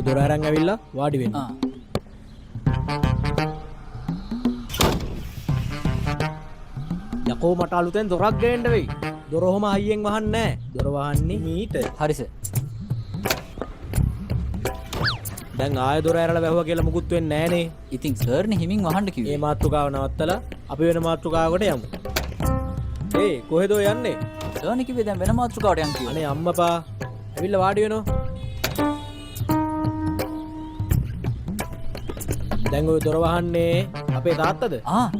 දොර අරන් ඇවිල්ලා වාඩි වෙන්න. යකෝ මට අලුතෙන් දොරක් ගේන්න වෙයි. දොර ඔහම හයියෙන් වහන්නේ නැහැ. දොර වහන්නේ මීට. හරි සර්. දැන් ආයෙ දොර ඇරලා වැහුවා කියලා මුකුත් වෙන්නේ නැහනේ. ඉතින් සර් නේ හිමින් වහන්න කිව්වේ. මේ මාතෘකාව නවත්තලා අපි වෙන මාතෘකාවකට යමු. ඒ කොහෙද යන්නේ? සර් නේ කිව්වේ දැන් වෙන මාතෘකාවට යන්න කියලා. අනේ අම්මපා ඇවිල්ලා වාඩි වෙනවා. දැන් ඔය දොර වහන්නේ අපේ තාත්තද?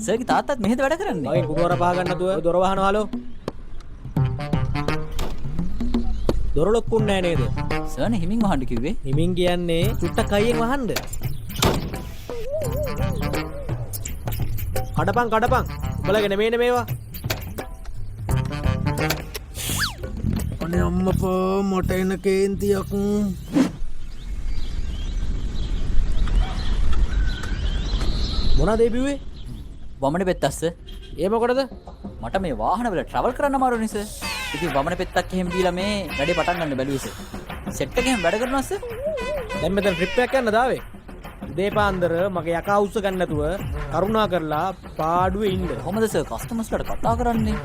සර්ගේ තාත්තත් මෙහෙද වැඩ කරන්නේ. මගේ කුණුවර පහ ගන්න නැතුව ඔය දොර වහනවා හලෝ. දොර ලොක්කුන්නේ නැහැ නේද? සර් නේ හිමින් වහන්න කිව්වේ. හිමින් කියන්නේ චුට්ටක් අයියෙන් වහන්න. කඩපන්. උඹලගේ නෙමෙයිනේ මේවා. අනේ අම්මපා මට එන කේන්තියක්. මොනවද ඒ බිව්වේ? වමනේ පෙත්තස්ස. ඒ මොකටද? මට මේ වාහනවල ට්‍රැවල් කරන්න අමාරු නිසා. ඉතින් වමනේ පෙත්තක් එහෙම දීලා මේ වැඩේ පටන් ගන්න බැලුවේ සර්. සෙට් එකෙන් වැඩ කරනවා සර්. දැන් මෙතන ට්‍රිප් එකක් යන්න දාවේ. උදේ පාන්දර මගේ යකා උස්ස ගන්න නැතුව කරුණා කරලා පාඩුවේ ඉන්න. කොහමද සර් කස්ටමර්ස්ලාට කතා කරන්නේ?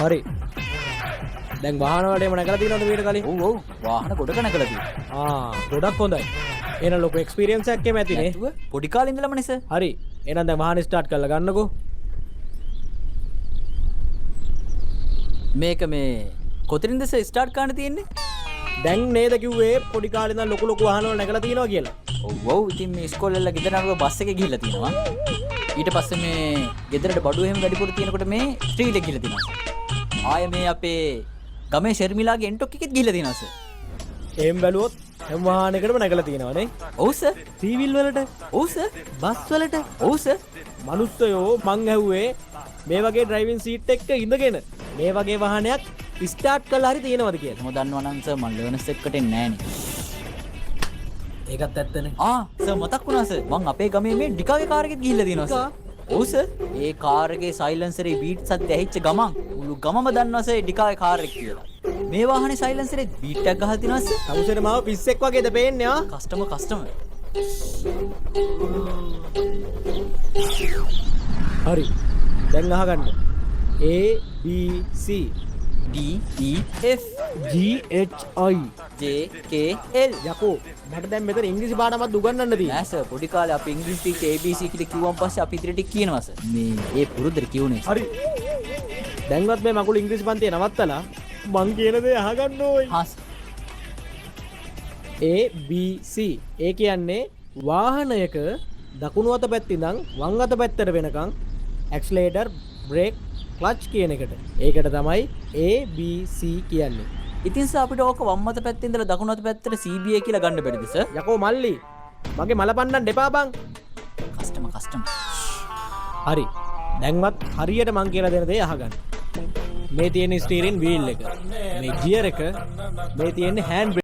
හරි. දැන් වාහන වලටම නැගලා තියෙනවද මීට කලින්? ඔව් වාහන ගොඩක නැගලා තියෙනවා. ගොඩක් හොඳයි. එහෙනම් ලොකු එක්ස්පීරියන්ස් එකක් එම ඇතිනේ. පොඩි කාලේ ඉඳලම නේ සර්. හරි. එහෙනම් දැන් වාහන ස්ටාර්ට් කරලා ගන්නකෝ. මේක මේ කොතනින්ද සර් ස්ටාර්ට් කරන්න තියෙන්නේ? දැන් නේද කිව්වේ පොඩි කාලේ ඉඳන් ලොකු වාහන වල නැගලා තියෙනවා කියලා. ඔව් ඉතින් මේ ඉස්කෝලේ වල ගෙදර අනුව බස් එකේ ගිහිල්ලා තියෙනවා. ඊට පස්සේ මේ ගෙදරට බඩු එහෙම වැඩිපුර තියෙනකොට මේ ස්ට්‍රීට් එකේ ගිහිල්ලා තියෙනවා. ආයේ මේ අපේ ගමේ ශර්මිලාගේ එන්ටොක් එකෙත් ගිහිල්ලා තියෙනවා සර්. එහෙම බැලුවොත් හැම වාහනයකටම නැගලා තියෙනවා නේ. ඔව් සර්. සීවිල් වලට, ඔව් සර්. බස් වලට, ඔව් සර්. මනුස්සයෝ මං ඇහුවේ මේ වගේ ඩ්‍රයිවිං සීට් එක ඉඳගෙන මේ වගේ වාහනයක් ස්ටාර්ට් කරලා හරි තියෙනවද කියලා. මම දන්නවා නම් සර් මම ලර්නර්ස් එක්කට එන්නේ නැහැ නේ. ඒකත් ඇත්තනේ. සර් මතක් වුණා සර් මං අපේ ගමේ මේ ඩිකාගේ කාර් එකෙත් ගිහිල්ලා තියෙනවා සර්. ඔව් සර්. ඒ කාර් එකේ සයිලන්සරේ බීට් සද්ද ඇහිච්ච ගමන් මුළු ගමම දන්නවා සර් ඩිකාගේ කාර් එක කියලා. මේ වාහනේ සයිලන්සරේ බීට් එකක් ගහලා තියනවා සර්. තමුසෙට මාව පිස්සෙක් වගේද පේන්නේ ආ? කස්ටමර්. හරි. දැන් අහගන්න. A B C D E F G H I J K L යකෝ මට දැන් මෙතන ඉංග්‍රීසි පාඩමක් උගන්වන්න තියෙනවා. නෑ සර් පොඩි කාලේ අපි ඉංග්‍රීසි ටික ABC කියලා කිව්වන් පස්සේ අපි ඉතින් ටික කියනවා සර්. මේ ඒ පුරුද්දට කියුනේ. හරි. දැන්වත් මේ මකුළු ඉංග්‍රීසි පන්තිය නවත්තලා මං කියන දේ අහගන්න ඕයි. හා A B C ඒ කියන්නේ වාහනයක දකුණු අත පැත්තේ ඉඳන් වම් අත පැත්තට වෙනකන් ඇක්සලරේටර් බ්‍රේක් ක්ලච් කියන එකට. ඒකට තමයි A B C කියන්නේ. ඉතින් සර් අපිට ඕක වම් අත පැත්තේ ඉඳලා දකුණු අත පැත්තට CBA කියලා ගන්න බැරිද සර්? යකෝ මල්ලි මගේ මල පන්නන්න එපා බං. කස්ටමර්. හරි. දැන්වත් හරියට මං කියලා දෙන දේ අහගන්න. මේ තියෙන ස්ටීරින් වීල් එක, මේ ගියර් එක, මේ තියෙන හෑන්ඩ්